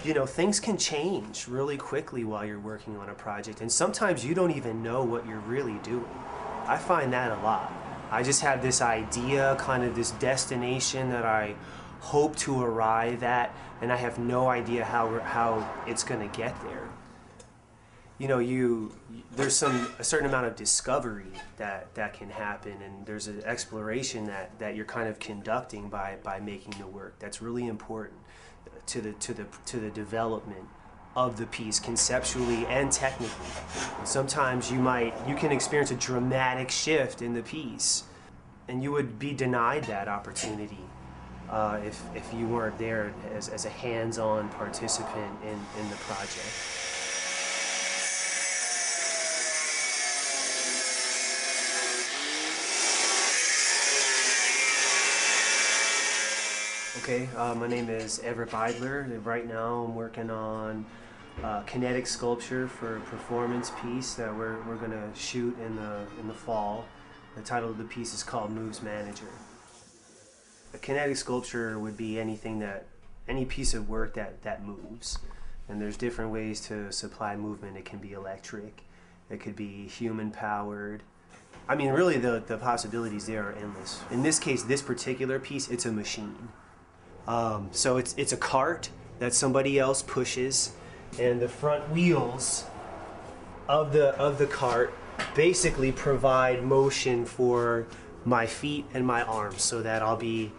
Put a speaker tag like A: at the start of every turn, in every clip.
A: you know, things can change really quickly while you're working on a project, and sometimes you don't even know what you're really doing. I find that a lot. I just have this idea, kind of this destination that I hope to arrive at, and I have no idea how it's going to get there. You know, there's a certain amount of discovery that can happen, and there's an exploration that you're kind of conducting by making the work. That's really important to the development of the piece, conceptually and technically. Sometimes you can experience a dramatic shift in the piece, and you would be denied that opportunity if you weren't there as a hands-on participant in the project. Okay, my name is Everett Biedler. Right now I'm working on kinetic sculpture for a performance piece that we're going to shoot in the fall. The title of the piece is called Moves Manager. A kinetic sculpture would be any piece of work that moves. And there's different ways to supply movement. It can be electric, it could be human powered. I mean, really the possibilities there are endless. In this case, this particular piece, it's a machine. So it's a cart that somebody else pushes, and the front wheels of the cart basically provide motion for my feet and my arms, so that I'll be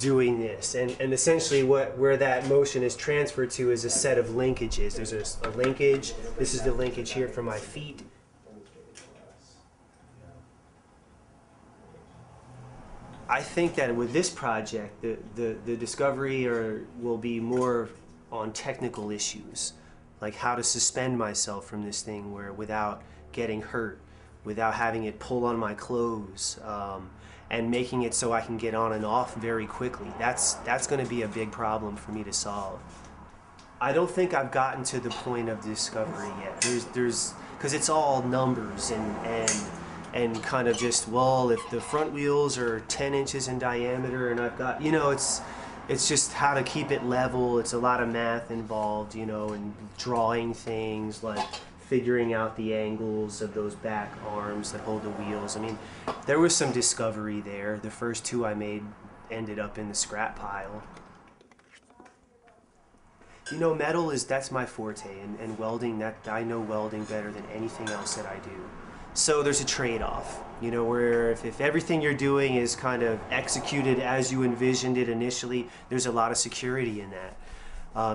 A: doing this. And essentially where that motion is transferred to is a set of linkages. There's a linkage. This is the linkage here for my feet. I think that with this project, the discovery will be more on technical issues, like how to suspend myself from this thing without getting hurt, without having it pull on my clothes, and making it so I can get on and off very quickly. That's going to be a big problem for me to solve. I don't think I've gotten to the point of discovery yet. Because it's all numbers and kind of just, well, if the front wheels are 10 inches in diameter and I've got, you know, it's just how to keep it level. It's a lot of math involved, you know, and drawing things, like figuring out the angles of those back arms that hold the wheels. I mean, there was some discovery there. The first two I made ended up in the scrap pile. You know, metal that's my forte, and welding, I know welding better than anything else that I do. So there's a trade-off, you know, where if everything you're doing is kind of executed as you envisioned it initially, there's a lot of security in that.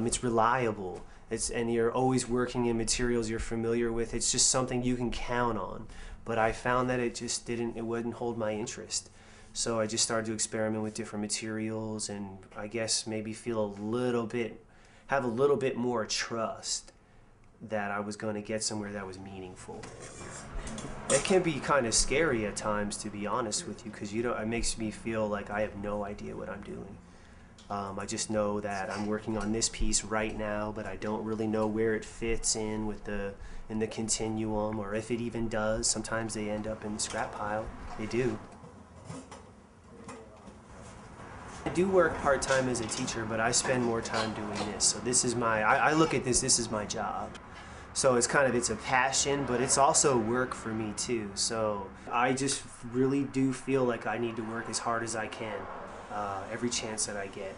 A: It's reliable, and you're always working in materials you're familiar with. It's just something you can count on. But I found that it wouldn't hold my interest. So I just started to experiment with different materials, and I guess maybe have a little bit more trust that I was going to get somewhere that was meaningful. It can be kind of scary at times, to be honest with you, because it makes me feel like I have no idea what I'm doing. I just know that I'm working on this piece right now, but I don't really know where it fits in the continuum, or if it even does. Sometimes they end up in the scrap pile. They do. I do work part-time as a teacher, but I spend more time doing this. So this is I look at this is my job. So it's a passion, but it's also work for me too. So I just really do feel like I need to work as hard as I can, every chance that I get.